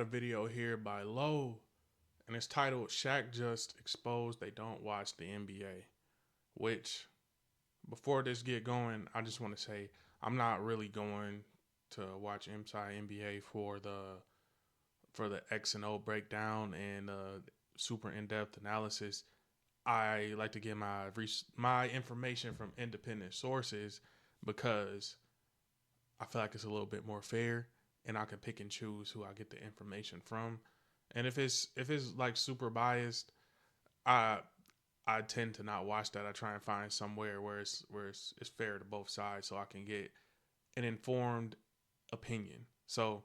A video here by Low, and it's titled Shaq Just Exposed They Don't Watch the NBA. Which, before this get going, I just want to say I'm not really going to watch Inside NBA for the X and O breakdown and super in depth analysis. I like to get my information from independent sources because I feel like it's a little bit more fair, and I can pick and choose who I get the information from. And if it's like super biased, I I tend to not watch that. I try and find somewhere where it's fair to both sides, so I can get an informed opinion. So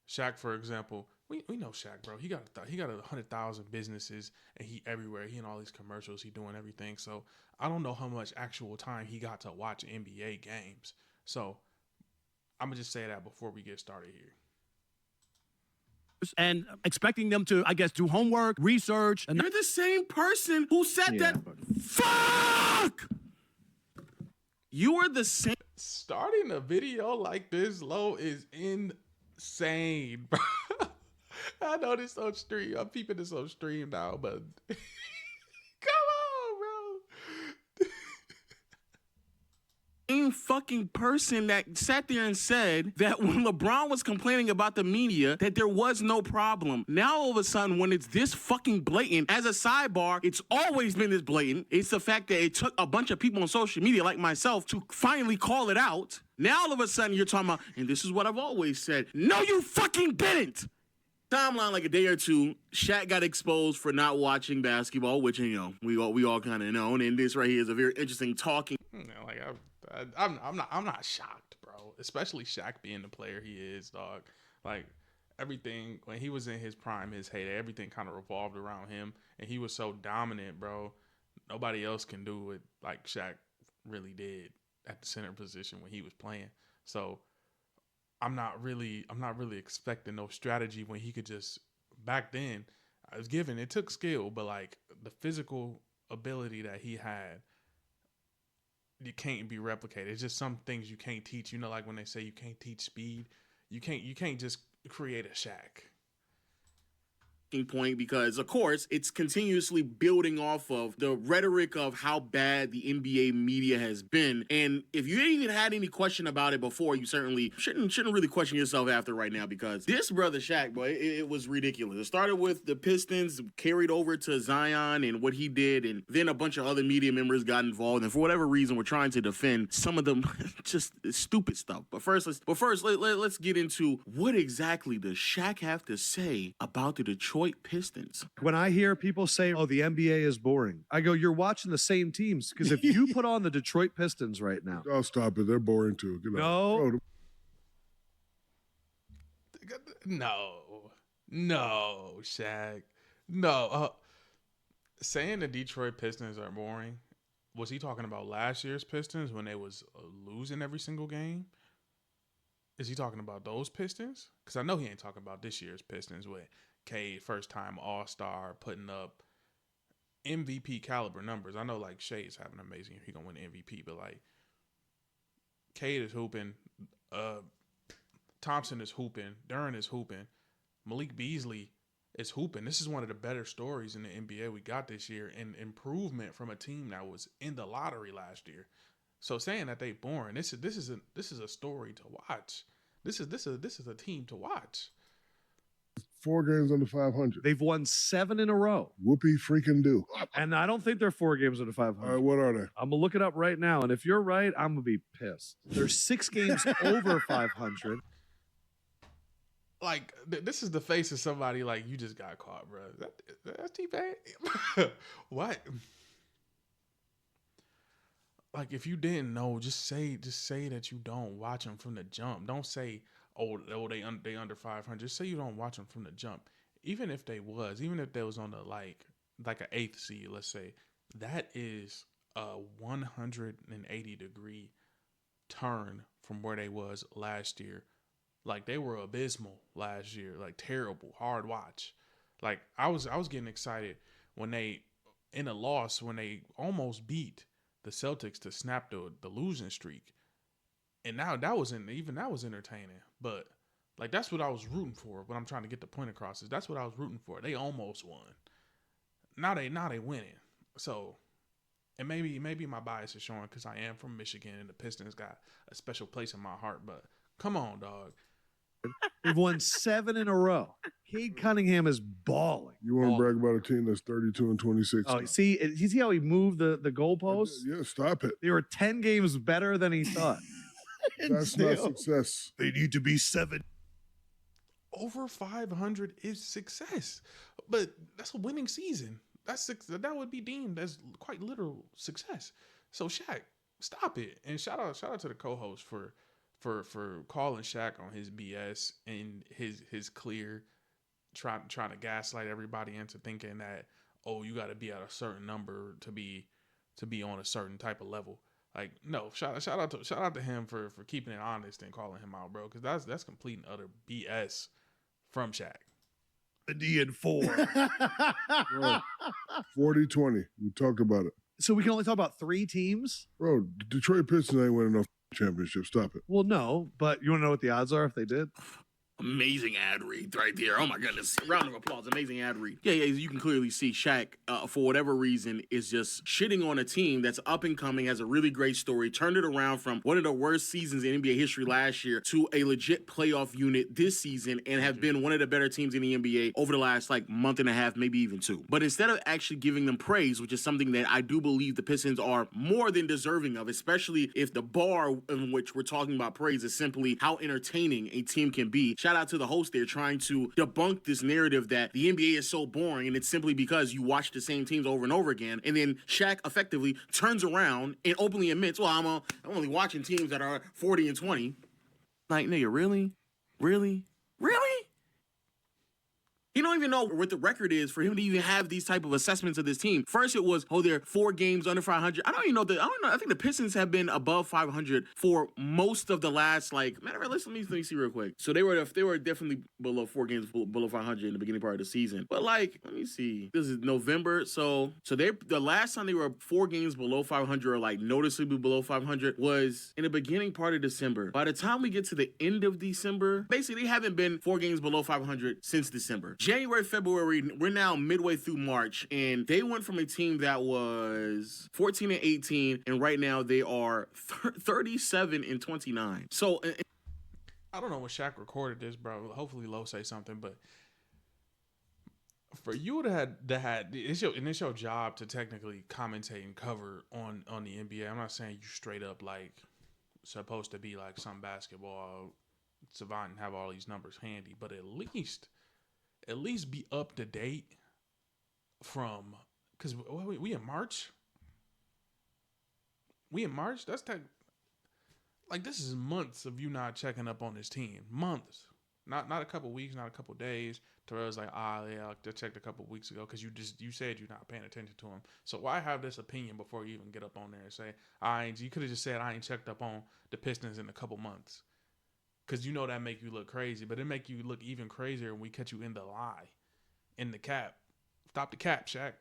Shaq, for example, we know Shaq, bro. He got 100,000 businesses, and he everywhere. He in all these commercials. He doing everything. So I don't know how much actual time he got to watch NBA games. So I'm gonna just say that before we get started here. And expecting them to, I guess, do homework, research. And You're the same person who said that. Fuck! You are the same. Starting a video like this low is insane, bro. I know this on stream. I'm peeping this on stream now, but come on, bro. Same fucking person that sat there and said that when LeBron was complaining about the media, that there was no problem. Now all of a sudden, when it's this fucking blatant, as a sidebar, it's always been this blatant. It's the fact that it took a bunch of people on social media like myself to finally call it out. Now all of a sudden you're talking about, and this is what I've always said. No, you fucking didn't. Timeline like a day or two, Shaq got exposed for not watching basketball, which, you know, we all kind of know. And this right here is a very interesting talking. Like I'm not shocked, bro. Especially Shaq being the player he is, dog. Like everything when he was in his prime, his heyday, everything kind of revolved around him, and he was so dominant, bro. Nobody else can do it like Shaq really did at the center position when he was playing. So I'm not really expecting no strategy when he could just back then. I was given it took skill, but like the physical ability that he had, it can't be replicated. It's just some things you can't teach. You know, like when they say you can't teach speed, you can't just create a Shaq. Point because, of course, it's continuously building off of the rhetoric of how bad the NBA media has been. And if you even had any question about it before, you certainly shouldn't really question yourself after right now, because this brother Shaq, boy, it was ridiculous. It started with the Pistons, carried over to Zion and what he did, and then a bunch of other media members got involved, and for whatever reason, we're trying to defend some of them just stupid stuff. But first, let's get into what exactly does Shaq have to say about the Detroit Pistons. When I hear people say, oh, the NBA is boring, I go, you're watching the same teams. Because if you put on the Detroit Pistons right now. Oh, stop it. They're boring too. No. No, Shaq. No. Saying the Detroit Pistons are boring, was he talking about last year's Pistons when they was losing every single game? Is he talking about those Pistons? Because I know he ain't talking about this year's Pistons with Cade, first time All-Star, putting up MVP caliber numbers. I know like Shay's having an amazing year. He gonna win MVP, but like Cade is hooping, Thompson is hooping, Duran is hooping, Malik Beasley is hooping. This is one of the better stories in the NBA we got this year, and improvement from a team that was in the lottery last year. So saying that they boring, this is a story to watch. This is a team to watch. 4 games under 500. They've won 7 in a row. Whoopie freaking do. And I don't think they're 4 games under 500. All right, what are they? I'm going to look it up right now. And if you're right, I'm going to be pissed. They're 6 games over 500. Like, this is the face of somebody like, you just got caught, bro. That's T-Bag? What? Like, if you didn't know, just say that you don't watch them from the jump. Don't say, oh they under 500. Just say you don't watch them from the jump. Even if they was on the like an 8th seed, let's say, that is a 180-degree turn from where they was last year. Like, they were abysmal last year, like terrible, hard watch. Like, I was getting excited when they, in a loss, when they almost beat the Celtics to snap the losing streak. And now that was entertaining. But Like that's what I was rooting for. What I'm trying to get the point across is that's what I was rooting for. They almost won. Now they winning. So, and maybe my bias is showing because I am from Michigan and the Pistons got a special place in my heart. But come on, dog. They've won 7 in a row. Cade Cunningham is balling. You want to brag about a team that's 32 and 26? Oh, you see how he moved the goalposts? Yeah, stop it. They were 10 games better than he thought. That's not success. They need to be 7. Over 500 is success, but that's a winning season. That would be deemed as quite literal success. So Shaq, stop it, and shout out to the co-host for calling Shaq on his BS and his clear trying to gaslight everybody into thinking that, oh, you got to be at a certain number to be on a certain type of level. Like, no, shout out to him for keeping it honest and calling him out, bro, because that's complete and utter BS from Shaq. 70-4. 40-20. We talked about it. So we can only talk about 3 teams? Bro, Detroit Pistons ain't winning enough championships. Stop it. Well, no, but you want to know what the odds are if they did? Amazing ad read right there. Oh my goodness. Round of applause. Amazing ad read. Yeah, you can clearly see Shaq, for whatever reason, is just shitting on a team that's up and coming, has a really great story, turned it around from one of the worst seasons in NBA history last year to a legit playoff unit this season and have been one of the better teams in the NBA over the last month and a half, maybe even 2. But instead of actually giving them praise, which is something that I do believe the Pistons are more than deserving of, especially if the bar in which we're talking about praise is simply how entertaining a team can be. Shout out to the host there trying to debunk this narrative that the NBA is so boring and it's simply because you watch the same teams over and over again. And then Shaq effectively turns around and openly admits, well, I'm only watching teams that are 40 and 20. Like, nigga, really? Really? Really? You don't even know what the record is for him to even have these type of assessments of this team. First, it was, they're 4 games under 500. I don't even know. I think the Pistons have been above 500 for most of the last, matter of fact, let me see real quick. So they were definitely below 4 games below 500 in the beginning part of the season. But let me see. This is November. So the last time they were 4 games below 500 or noticeably below 500 was in the beginning part of December. By the time we get to the end of December, basically they haven't been 4 games below 500 since December. January, February, we're now midway through March, and they went from a team that was 14 and 18, and right now they are 37 and 29. So I don't know when Shaq recorded this, bro. Hopefully, Lo say something, but for you to had it's your job to technically commentate and cover on the NBA. I'm not saying you straight up supposed to be some basketball savant and have all these numbers handy, but at least be up to date from, because we in March. That's this is months of you not checking up on this team. Months, not a couple weeks, not a couple days. Terrell's just checked a couple weeks ago because you said you're not paying attention to him. So why have this opinion before you even get up on there and say you could have just said I ain't checked up on the Pistons in a couple months. Because that make you look crazy, but it make you look even crazier when we catch you in the lie. In the cap. Stop the cap, Shaq.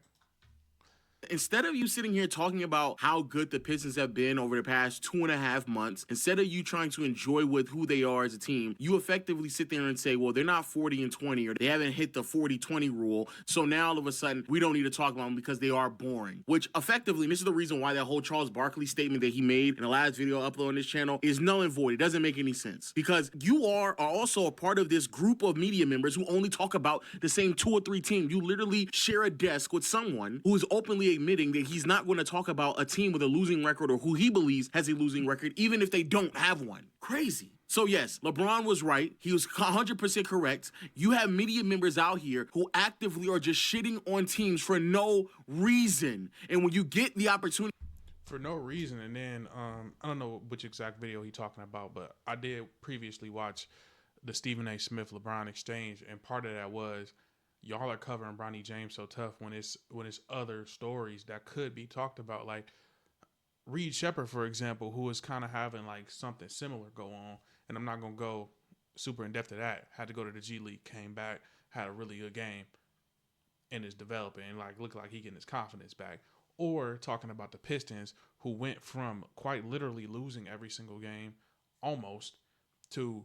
Instead of you sitting here talking about how good the Pistons have been over the past 2.5 months, instead of you trying to enjoy with who they are as a team, you effectively sit there and say, well, they're not 40 and 20, or they haven't hit the 40-20 rule. So now all of a sudden, we don't need to talk about them because they are boring. Which effectively, and this is the reason why that whole Charles Barkley statement that he made in the last video upload on this channel is null and void. It doesn't make any sense. Because you are also a part of this group of media members who only talk about the same 2 or 3 teams. You literally share a desk with someone who is openly admitting that he's not going to talk about a team with a losing record or who he believes has a losing record, even if they don't have one. Crazy. So yes, LeBron was right. He was 100% correct. You have media members out here who actively are just shitting on teams for no reason. And when you get the opportunity for no reason, and then I don't know which exact video he's talking about, but I did previously watch the Stephen A. Smith LeBron exchange, and part of that was y'all are covering Bronny James so tough when it's other stories that could be talked about, like Reed Shepherd, for example, who is kind of having something similar go on, and I'm not gonna go super in depth to that. Had to go to the G League, came back, had a really good game, and is developing and look like he getting his confidence back. Or talking about the Pistons, who went from quite literally losing every single game, almost, to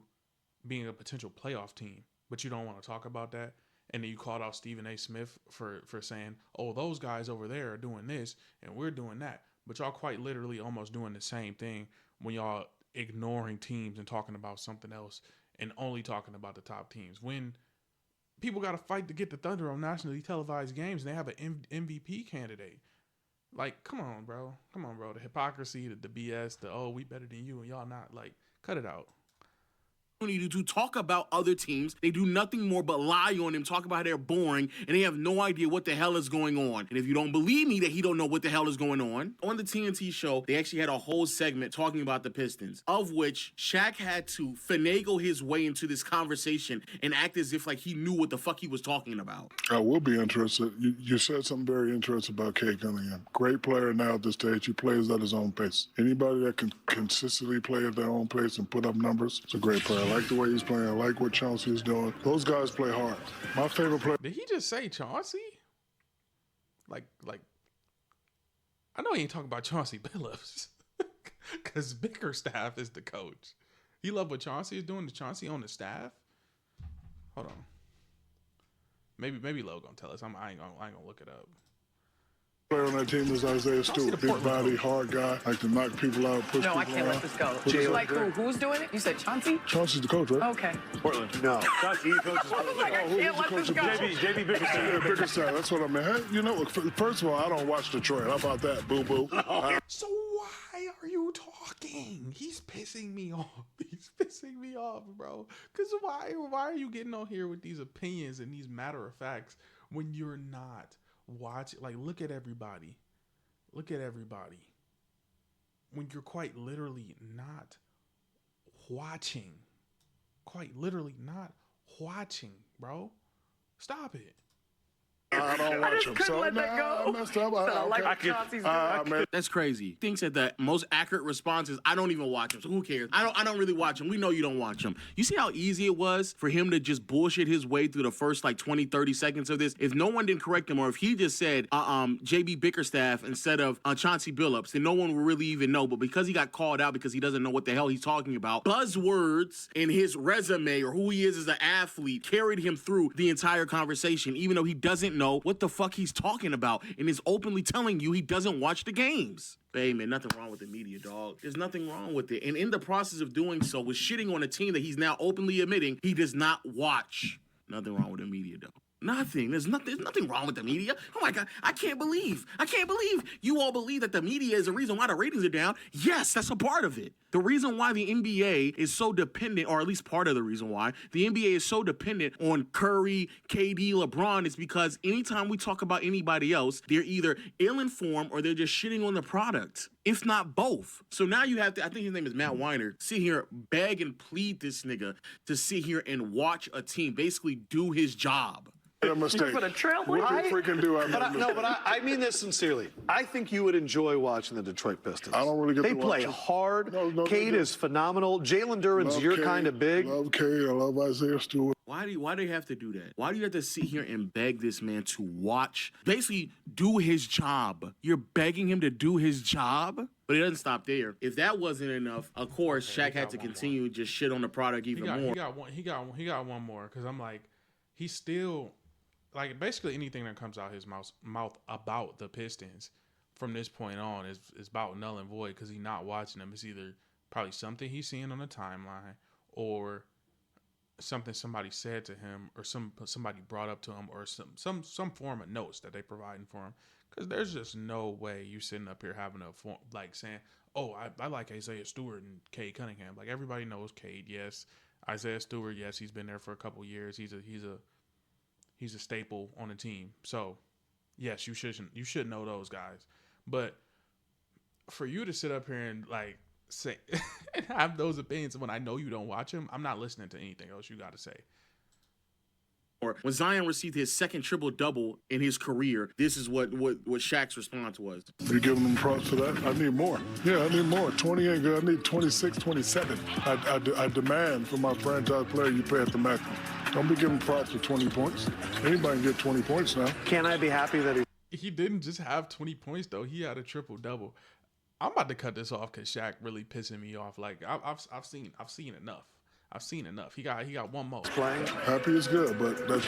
being a potential playoff team, but you don't want to talk about that. And then you called out Stephen A. Smith for saying, oh, those guys over there are doing this and we're doing that. But y'all quite literally almost doing the same thing when y'all ignoring teams and talking about something else and only talking about the top teams. When people got to fight to get the Thunder on nationally televised games and they have an MVP candidate. Like, come on, bro. Come on, bro. The hypocrisy, the BS, oh, we better than you and y'all not. Like, cut it out. To talk about other teams. They do nothing more but lie on them, talk about how they're boring, and they have no idea what the hell is going on. And if you don't believe me that he don't know what the hell is going on the TNT show, they actually had a whole segment talking about the Pistons, of which Shaq had to finagle his way into this conversation and act as if like he knew what the fuck he was talking about. I will be interested. You said something very interesting about Cade Cunningham. Great player now at this stage. He plays at his own pace. Anybody that can consistently play at their own pace and put up numbers, it's a great player. I like the way he's playing. I like what Chauncey is doing. Those guys play hard. My favorite player. Did he just say Chauncey? Like, I know he ain't talking about Chauncey Billups, because Bickerstaff is the coach. You love what Chauncey is doing? Is Chauncey on the staff? Hold on. Maybe Lo gonna tell us. I ain't gonna look it up. Player on that team is Isaiah Stewart. Big body, hard guy, like to knock people out, push people around. No, I can't let this go. Like who's doing it? You said Chauncey? Chauncey's the coach, right? Okay. Portland. No. Chauncey, he coaches Portland. I can't let this go. JB Bickerstaff. Yeah, Bickerstaff. That's what I mean. Hey, you know, first of all, I don't watch Detroit. How about that, boo-boo? So why are you talking? He's pissing me off. He's pissing me off, bro. Because why are you getting on here with these opinions and these matter of facts when you're not watching? Like, look at everybody. Look at everybody. When you're quite literally not watching. Quite literally not watching, bro. Stop it. I don't watch him. So let that go. I messed up. That's crazy. Thinks that the most accurate response is, I don't even watch him. So who cares? I don't really watch him. We know you don't watch him. You see how easy it was for him to just bullshit his way through the first like 20, 30 seconds of this? If no one didn't correct him, or if he just said JB Bickerstaff instead of Chauncey Billups, then no one will really even know. But because he got called out because he doesn't know what the hell he's talking about, buzzwords in his resume or who he is as an athlete carried him through the entire conversation, even though he doesn't know what the fuck he's talking about and is openly telling you he doesn't watch the games. Hey, man, nothing wrong with the media, dog. There's nothing wrong with it. And in the process of doing so, was shitting on a team that he's now openly admitting he does not watch. Nothing wrong with the media, dog. Nothing. There's nothing wrong with the media. Oh my God, I can't believe you all believe that the media is the reason why the ratings are down. Yes, that's a part of it. The reason why the NBA is so dependent, or at least part of the reason why the NBA is so dependent on Curry, KD, LeBron, is because anytime we talk about anybody else, they're either ill-informed or they're just shitting on the product, if not both. So now you have to, I think his name is Matt Weiner, sit here, beg and plead this nigga to sit here and watch a team basically do his job. A mistake. Put a trail What you freaking do? I mean this sincerely. I think you would enjoy watching the Detroit Pistons. I don't really get They to watch play them. hard. No, Cade is phenomenal. Jalen Duren's Love your Cade, kind of big. Love Cade. I love Isaiah Stewart. Why do you have to do that? Why do you have to sit here and beg this man to watch, basically do his job? You're begging him to do his job? But it doesn't stop there. If that wasn't enough, of course, Shaq had to continue just shit on the product even more. He got one more, because I'm like, he's still, like, basically anything that comes out his mouth about the Pistons from this point on is about null and void, because he's not watching them. It's either probably something he's seeing on the timeline, or something somebody said to him, or somebody brought up to him, or some form of notes that they providing for him. Because there's just no way you sitting up here having a form, like saying, oh, I like Isaiah Stewart and Cade Cunningham. Like, everybody knows Cade, yes. Isaiah Stewart, yes, he's been there for a couple years. He's a staple on the team. So, yes, you should know those guys. But for you to sit up here and like say and have those opinions when I know you don't watch him, I'm not listening to anything else you got to say. Or when Zion received his second triple-double in his career, this is what Shaq's response was. You giving them props for that? I need more. Yeah, I need more. 20 ain't good. I need 26, 27. I demand from my franchise player you pay at the maximum. Don't be giving props for 20 points. Anybody can get 20 points now. Can I be happy that He didn't just have 20 points, though. He had a triple-double. I'm about to cut this off because Shaq really pissing me off. Like, I've seen enough. I've seen enough. He got one more. Playing. Happy is good, but that's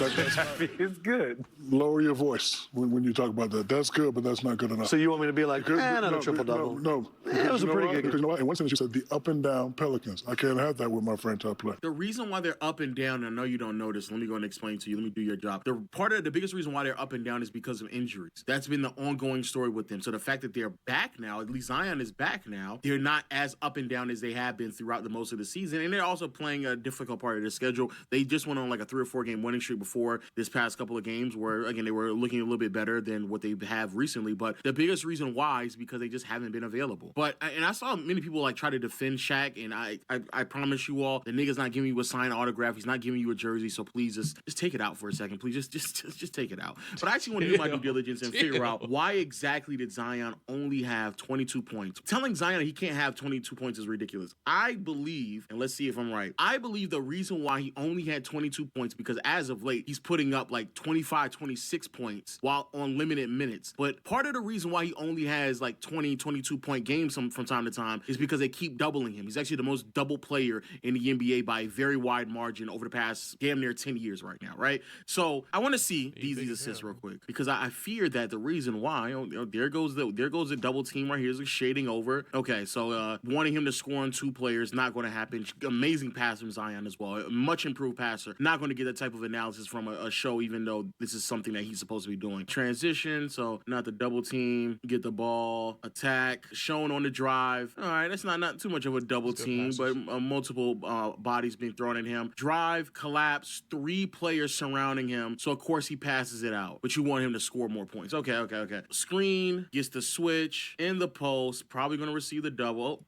It's good. lower your voice when you talk about that. That's good, but that's not good enough. So you want me to be like, not a triple-double? No. It was a pretty good Because you know what? In one sentence, you said the up and down Pelicans. I can't have that with my franchise play. The reason why they're up and down, I know you don't know this. Let me go and explain to you. Let me do your job. The biggest reason why they're up and down is because of injuries. That's been the ongoing story with them. So the fact that they're back now, at least Zion is back now, they're not as up and down as they have been throughout the most of the season. And they're also playing a difficult part of their schedule. They just went on like a 3 or 4 game winning streak before this past couple of games where, again, they were looking a little bit better than what they have recently. But the biggest reason why is because they just haven't been available. And I saw many people like try to defend Shaq, and I promise you all, the nigga's not giving you a signed autograph. He's not giving you a jersey. So please just take it out for a second. Please just take it out. But I actually want to do my due diligence and figure out why exactly did Zion only have 22 points. Telling Zion he can't have 22 points is ridiculous. I believe, and let's see if I'm right, I believe the reason why he only had 22 points because as of late, he's putting up like 25, 26 points while on limited minutes. But part of the reason why he only has like 20, 22 point games from time to time is because they keep doubling him. He's actually the most double player in the NBA by a very wide margin over the past damn near 10 years right now, right? So I want to see these assists real quick because I fear that the reason why, there goes the double team right here. Is shading over. Okay, so wanting him to score on 2 players, not going to happen. Amazing pass from Zion as well. A much improved passer. Not going to get that type of analysis from a show, even though this is something that he's supposed to be doing. Transition, so not the double team. Get the ball. Attack. Shown on the drive. All right, that's not too much of a double team, but multiple bodies being thrown at him. Drive, collapse, 3 players surrounding him. So, of course, he passes it out. But you want him to score more points. Okay. Screen, gets the switch, in the post, probably going to receive the double.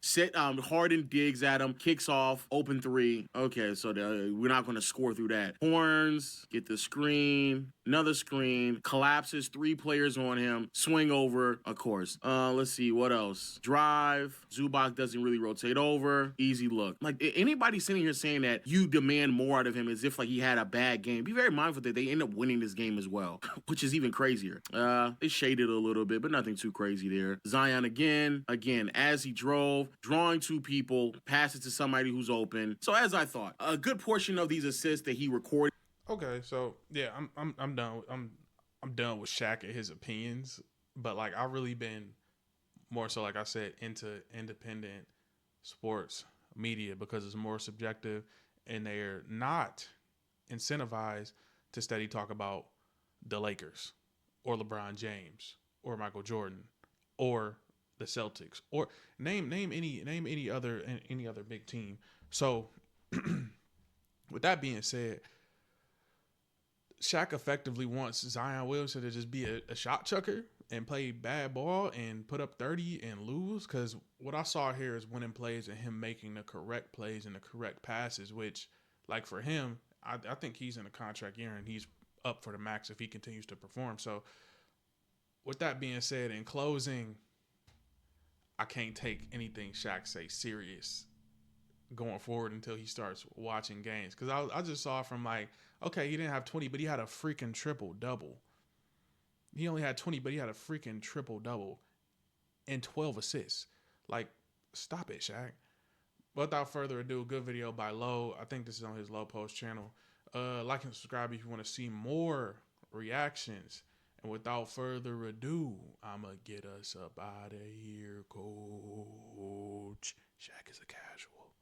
Harden digs at him, kicks off, open 3. Okay, so we're not going to score through that. Horns, get the screen, another screen, collapses, 3 players on him, swing over, of course. Let's see, what else? Drive, Zubac doesn't really rotate over, easy look. Like, anybody sitting here saying that you demand more out of him as if like he had a bad game, be very mindful that they end up winning this game as well, which is even crazier. They shaded a little bit, but nothing too crazy there. Zion again, as he drove, drawing 2 people, passes to somebody who's open. So as I thought, a good portion of these assists that he recorded. Okay, so yeah, I'm done. I'm done with Shaq and his opinions, but like I've really been more so, like I said, into independent sports media because it's more subjective and they're not incentivized to steady talk about the Lakers or LeBron James or Michael Jordan or the Celtics or name any other big team. So with that being said, Shaq effectively wants Zion Williamson to just be a shot chucker and play bad ball and put up 30 and lose. Because what I saw here is winning plays and him making the correct plays and the correct passes, which, like for him, I think he's in a contract year and he's up for the max if he continues to perform. So with that being said, in closing, I can't take anything Shaq say serious going forward until he starts watching games. Because I just saw from like, okay, he didn't have 20, but he had a freaking triple-double. He only had 20, but he had a freaking triple-double and 12 assists. Like, stop it, Shaq. But without further ado, good video by Low. I think this is on his Low Post channel. Like and subscribe if you want to see more reactions. And without further ado, I'm going to get us up out of here, Coach. Shaq is a casual.